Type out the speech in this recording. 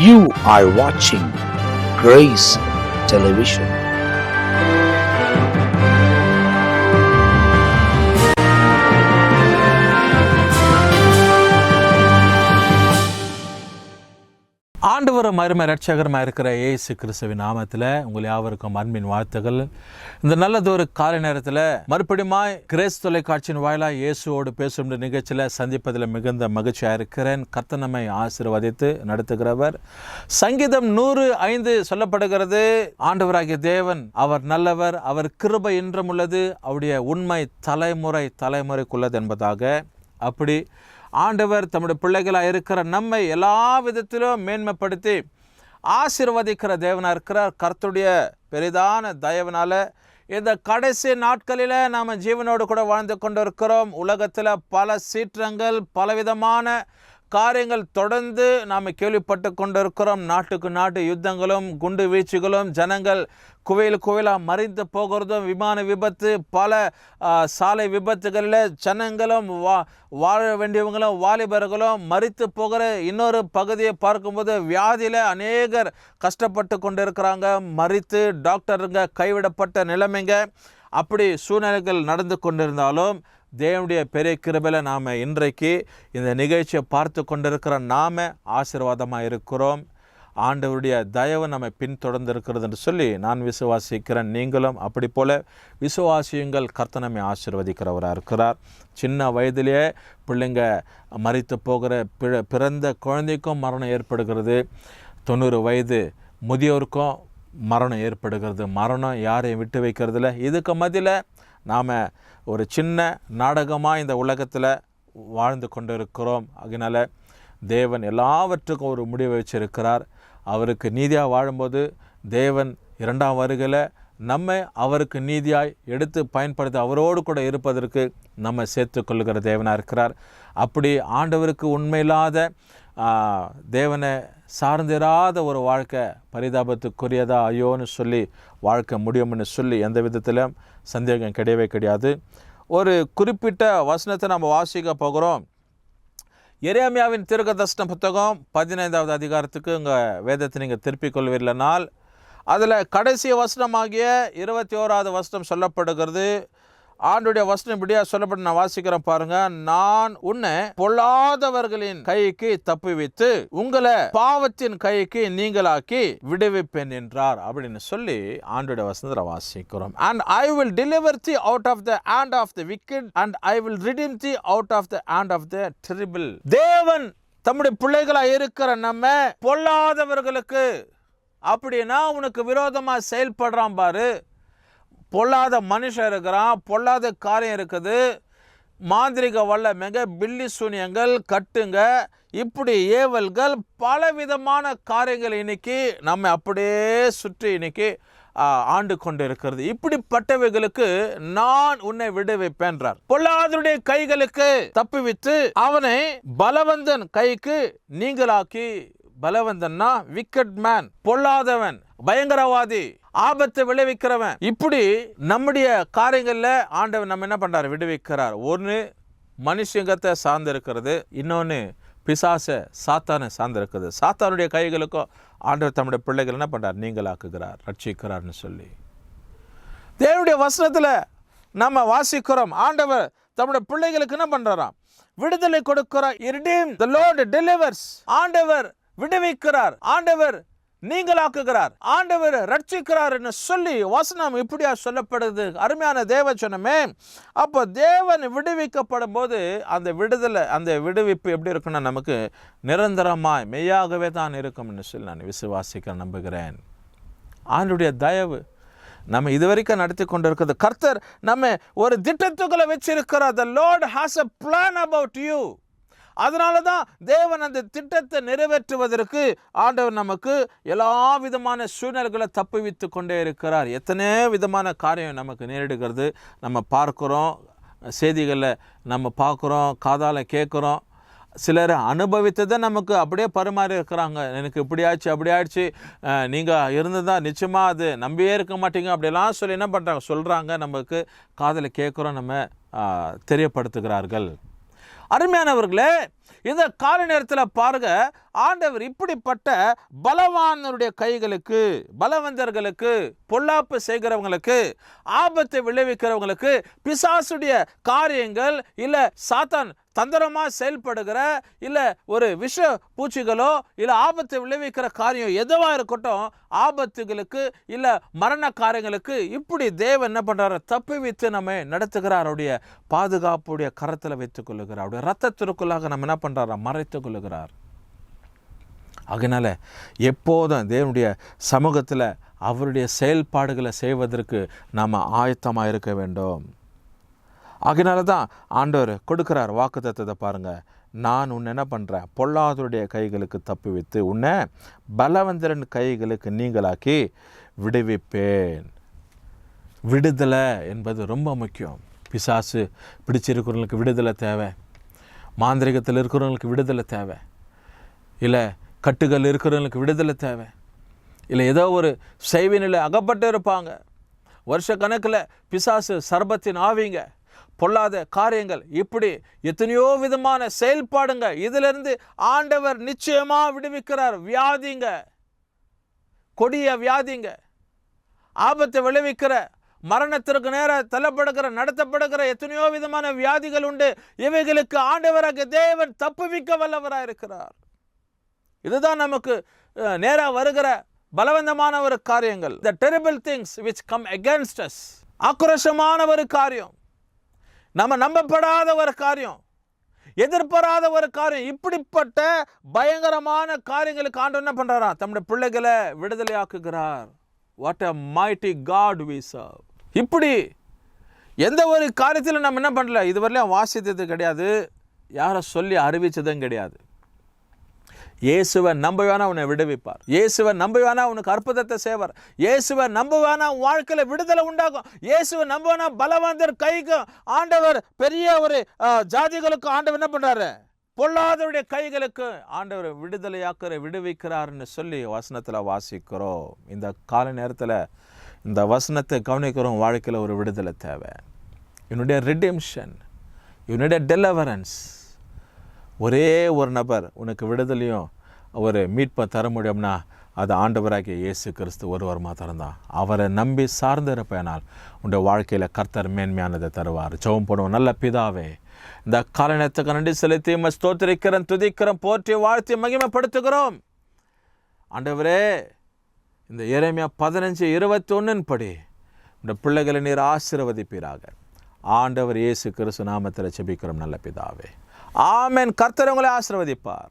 You are watching Grace Television. ஆண்டவரும் அருமை இரட்சகருமாக இருக்கிற இயேசு கிறிஸ்துவின் நாமத்தில் உங்கள் யாவருக்கும் அன்பின் வாழ்த்துகள். இந்த நல்லதொரு காலை நேரத்தில் மறுபடியுமாய் கிரேஸ் தொலைக்காட்சியின் வாயிலாக இயேசுவோடு பேசும் நிகழ்ச்சியில் சந்திப்பதில் மிகுந்த மகிழ்ச்சியாக இருக்கிறேன். கர்த்தர் நம்மை ஆசீர்வதித்து நடத்துகிறவர். சங்கீதம் 105 சொல்லப்படுகிறது, ஆண்டவராகிய தேவன் அவர் நல்லவர், அவர் கிருபை என்றும் உள்ளது, அவருடைய உண்மை தலைமுறைக்குள்ளது என்பதாக. அப்படி ஆண்டவர் தம்முடைய பிள்ளைகளாக இருக்கிற நம்மை எல்லா விதத்திலும் மேன்மைப்படுத்தி ஆசீர்வதிக்கிற தேவனாக இருக்கிறார். கர்த்தருடைய பெரிதான தயவினால இந்த கடைசி நாட்களில் நாம் ஜீவனோடு கூட வாழ்ந்து கொண்டு இருக்கிறோம். உலகத்தில் பல சீற்றங்கள், பலவிதமான காரியங்கள் தொடர்ந்து நாம் கேள்விப்பட்டு கொண்டிருக்கிறோம். நாட்டுக்கு நாட்டு யுத்தங்களும் குண்டு வீழ்ச்சிகளும், ஜனங்கள் குவையிலாக மறித்து போகிறதும், விமான விபத்து, பல சாலை விபத்துகளில் ஜனங்களும் வாழ வேண்டியவங்களும் வாலிபர்களும் மறித்து போகிற இன்னொரு பகுதியை பார்க்கும்போது வியாதியில் அநேகர் கஷ்டப்பட்டு கொண்டு இருக்கிறாங்க, மறித்து டாக்டருங்க கைவிடப்பட்ட நிலைமைங்க. அப்படி சூழ்நிலைகள் நடந்து கொண்டிருந்தாலும் தேவனுடைய பெரிய கிருபையில் நாம் இன்றைக்கு இந்த நிகழ்ச்சியை பார்த்து கொண்டிருக்கிற நாம் ஆசீர்வாதமாக இருக்கிறோம். ஆண்டவருடைய தயவு நம்மை பின்தொடர்ந்து இருக்கிறது என்று சொல்லி நான் விசுவாசிக்கிறேன். நீங்களும் அப்படி போல விசுவாசியுங்கள். கர்த்தர் நம்மை ஆசீர்வதிக்கிறவராக இருக்கிறார். சின்ன வயதிலேயே பிள்ளைங்க மரித்து போகிற பிறந்த குழந்தைக்கும் மரணம் ஏற்படுகிறது. 90 வயது முதியோருக்கும் மரணம் ஏற்படுகிறது. மரணம் யாரையும் விட்டு வைக்கிறதில்ல. இதுக்கு மத்தியில் நாம் ஒரு சின்ன நாடகமாக இந்த உலகத்தில் வாழ்ந்து கொண்டு இருக்கிறோம். அதனால் தேவன் எல்லாவற்றுக்கும் ஒரு முடிவை வச்சிருக்கிறார். அவருக்கு நீதியாக வாழும்போது தேவன் 2ஆம் வருகையில் நம்மை அவருக்கு நீதியாய் எடுத்து பயன்படுத்தி அவரோடு கூட இருப்பதற்கு நம்ம சேர்த்து கொள்ளுகிற தேவனாக இருக்கிறார். அப்படி ஆண்டவருக்கு உண்மையில்லாத தேவனை சார்ந்திராத ஒரு வாழ்க்கை பரிதாபத்துக்குரியதா ஐயோன்னு சொல்லி வாழ்க்கை முடியும்னு சொல்லி எந்த விதத்திலும் சந்தேகம் கிடையவே கிடையாது. ஒரு குறிப்பிட்ட வசனத்தை நம்ம வாசிக்க போகிறோம். எரேமியாவின் தீர்க்கதரிசன புத்தகம் 15வது அதிகாரத்துக்கு உங்கள் வேதத்தை நீங்கள் திருப்பிக் கொள்வீர்களானால் அதில் கடைசி வசனமாகிய 21வது வசனம் சொல்லப்படுகிறது. ஆண்டுடைய வசனம் இப்படியா சொல்லப்பட்டு நான் வாசிக்கிறேன் பாருங்க. நான் உன்னை பொல்லாதவர்களின் கைக்கு தப்புவித்து உங்களை பாவத்தின் கைக்கு நீங்களாக்கி விடுவிப்பேன் என்றார் அப்படின்னு சொல்லி ஆண்டுடைய வசனத்தை வாசிக்கிறோம். And I will deliver thee out of the hand of the wicked and I will redeem thee out of the hand of the terrible. தேவன் தம்முடைய பிள்ளைகளா இருக்கிற நம்ம பொல்லாதவர்களுக்கு, அப்படின்னா உனக்கு விரோதமா செயல்படுறான் பாரு, பொல்லாத மனுஷன் இருக்கிறான், பொல்லாத காரியம் இருக்குது, மாந்திரிக வல்லமைங்க, பில்லி சூனியங்கள், கட்டுங்க, இப்படி ஏவல்கள், பலவிதமான காரியங்கள் இன்னைக்கு நம்ம அப்படியே சுற்றி இன்னைக்கு ஆண்டு கொண்டு இருக்கிறது. இப்படிப்பட்டவைகளுக்கு நான் உன்னை விடுவிப்பேன்றார். பொல்லாதருடைய கைகளுக்கு தப்புவித்து அவனை பலவந்தன் கைக்கு நீங்களாக்கி. பலவந்தன்னா விக்கெட் மேன், பொல்லாதவன், பயங்கரவாதி, ஆபத்தை விளைவிக்கிறவன். இப்படி நம்முடைய காரியங்களில் ஆண்டவன் நம்ம என்ன பண்றாரு? விடுவிக்கிறார். ஒன்று மனுஷங்கத்தை சார்ந்திருக்கிறது, இன்னொன்று பிசாசை சாத்தானை சார்ந்திருக்கிறது. சாத்தானுடைய கைகளுக்கும் ஆண்டவர் தம்முடைய பிள்ளைகள் என்ன பண்றார்? நீங்களாக்குகிறார், ரட்சிக்கிறார்னு சொல்லி தேவனுடைய வசனத்தில் நம்ம வாசிக்கிறோம். ஆண்டவர் தம்முடைய பிள்ளைகளுக்கு என்ன பண்றாராம்? விடுதலை கொடுக்கிறார். The Lord delivers. ஆண்டவர் விடுவிக்கிறார், ஆண்டவர் நீங்களாக்குகிறார், ஆண்டவர் ரட்சிக்கிறார் என்று சொல்லி வசனம் இப்படியா சொல்லப்படுது. அருமையான தேவ சொன்னமே. அப்போ தேவன் விடுவிக்கப்படும் போது அந்த விடுதலை, அந்த விடுவிப்பு எப்படி இருக்குன்னா நமக்கு நிரந்தரமாய் மெய்யாகவே தான் இருக்கும்னு சொல்லி நான் விசுவாசிக்க நம்புகிறேன். ஆண்டுடைய தயவு நம்ம இதுவரைக்கும் நடத்தி கொண்டு இருக்கிறது. கர்த்தர் நம்ம ஒரு திட்டத்துக்குள்ள வச்சிருக்கிறார். The Lord has a plan about you. அதனால தான் தேவன் அந்த திட்டத்தை நிறைவேற்றுவதற்கு ஆண்டவர் நமக்கு எல்லா விதமான சூழ்நிலைகளை தப்புவித்து கொண்டே இருக்கிறார். எத்தனை விதமான காரியம் நமக்கு நேரிடுகிறது. நம்ம பார்க்குறோம், செய்திகளில் நம்ம பார்க்குறோம், காதால் கேட்குறோம். சிலர் அனுபவித்ததை நமக்கு அப்படியே பரிமாறி இருக்கிறாங்க. எனக்கு இப்படி ஆச்சு, அப்படி ஆயிடுச்சு, நீங்கள் இருந்ததான் நிச்சயமாக அது நம்பியே இருக்க மாட்டீங்க அப்படிலாம் சொல்லி என்ன பண்ணுறாங்க, சொல்கிறாங்க. நமக்கு காதில் கேட்குறோம், நம்ம தெரியப்படுத்துகிறார்கள். அருமையானவர்களே, இந்த கால நேரத்தில் பாருங்க, ஆண்டவர் இப்படிப்பட்ட பலவானுடைய கைகளுக்கு, பலவந்தர்களுக்கு, பொல்லாப்பு செய்கிறவங்களுக்கு, ஆபத்தை விளைவிக்கிறவங்களுக்கு, பிசாசுடைய காரியங்கள் இல்ல சாத்தான் தந்திரமா செயல்படுகிற இல்ல ஒரு விஷ பூச்சிகளோ இல்ல ஆபத்தை விளைவிக்கிற காரியம் எதுவா இருக்கட்டும், ஆபத்துகளுக்கு இல்ல மரண காரியங்களுக்கு இப்படி தேவன் என்ன பண்றாரு, தப்பி வைத்து நம்ம நடத்துகிறார். அவருடைய பாதுகாப்புடைய கரத்துல வைத்துக் கொள்ளுகிறார். அவருடைய ரத்தத்திற்குள்ளாக நம்ம என்ன பண்றாரா, மறைத்துக் கொள்ளுகிறார். அதனால எப்போதும் தேவனுடைய சமூகத்தில் அவருடைய செயல்பாடுகளை செய்வதற்கு நாம் ஆயத்தமாக இருக்க வேண்டும். அதனால தான் ஆண்டவர் கொடுக்குறார் வாக்குத்தத்தத்தை பாருங்கள். நான் உன்னை என்ன பண்ணுறேன், பொல்லாதவருடைய கைகளுக்கு தப்பி வைத்து உன்னை பலவந்தரன் கைகளுக்கு நீங்களாக்கி விடுவிப்பேன். விடுதலை என்பது ரொம்ப முக்கியம். பிசாசு பிடிச்சிருக்கிறவங்களுக்கு விடுதலை தேவை, மாந்திரிகத்தில் இருக்கிறவங்களுக்கு விடுதலை தேவை, இல்லை கட்டுகள் இருக்கிறவங்களுக்கு விடுதலை தேவை, இல்லை ஏதோ ஒரு செய்வினில் அகப்பட்டு இருப்பாங்க, வருஷ கணக்கில் பிசாசு சர்பத்தின் ஆவிங்க, பொல்லாத காரியங்கள், இப்படி எத்தனையோ விதமான செயல்பாடுங்க. இதிலிருந்து ஆண்டவர் நிச்சயமா விடுவிக்கிறார். வியாதிங்க, கொடிய வியாதிங்க, ஆபத்தை விளைவிக்கிற, மரணத்திற்கு நேர தள்ளப்படுகிற, நடத்தப்படுகிற எத்தனையோ விதமான வியாதிகள் உண்டு. இவைகளுக்கு ஆண்டவராக தேவன் தப்புவிக்க வல்லவராக இருக்கிறார். இதுதான் நமக்கு நேராக வருகிற பலவந்தமான ஒரு காரியங்கள். The terrible things which come against us. ஆக்ரோஷமான ஒரு காரியம், நம்ம நம்பப்படாத ஒரு காரியம், எதிர்பாராத ஒரு காரியம், இப்படிப்பட்ட பயங்கரமான காரியங்களுக்கு ஆண்டவர் என்ன பண்றாரா, தம்முடைய பிள்ளைகளை விடுதலையாக்குகிறார். What a mighty God we serve. இப்படி எந்த ஒரு காரியத்திலும் நம்ம என்ன பண்ணல, இதுவரையிலும் வாசித்தது கிடையாது, யாரை சொல்லி அறிவிச்சதும் கிடையாது. இயேசுவை நம்புவானா உன்னை விடுவிப்பார். இயேசுவை நம்புவானா உனக்கு அற்புதத்தை செய்வார். இயேசுவை நம்புவானா வாழ்க்கையில விடுதலை உண்டாகும். இயேசுவை நம்புவானா பலவந்தர் கைக்கு ஆண்டவர் பெரிய ஒரு ஜாதிகளுக்கு ஆண்டவர் என்ன பண்றாரு, பொல்லாதவருடைய கைகளுக்கு ஆண்டவர் விடுவிக்கிறார்னு சொல்லி வசனத்தில் வாசிக்கிறோம். இந்த கால நேரத்தில் இந்த வசனத்தை கவனிக்கிறோம். வாழ்க்கையில் ஒரு விடுதலை தேவை. என்னுடைய ரிடெம்ஷன், என்னுடைய டெலிவரன்ஸ், ஒரே ஒரு நபர் உனக்கு விடுதலையும் ஒரு மீட்பை தர முடியும்னா அது ஆண்டவராகிய இயேசு கிறிஸ்து ஒருவர் மாத்திரம்தான். அவரை நம்பி சார்ந்து இருப்பேனால் உன்னுடைய வாழ்க்கையில் கர்த்தர் மேன்மையானதை தருவார். ஜெபம் பண்ணுவோம். நல்ல பிதாவே, இந்த காலநேரத்துக்கு நன்றி செலுத்தி ஸ்தோத்திரிக்கிறோம், துதிக்கிறோம், போற்றி வாழ்த்தி மகிமைப்படுத்துகிறோம். ஆண்டவரே, இந்த எரேமியா 15:21 படி இந்த பிள்ளைகளை நீர் ஆசீர்வதிப்பீராக. ஆண்டவர் இயேசு கிறிஸ்து நாமத்தில் ஜெபிக்கிறோம் நல்ல பிதாவே, ஆமென். கர்த்தர் உங்களை ஆசீர்வதிப்பார்.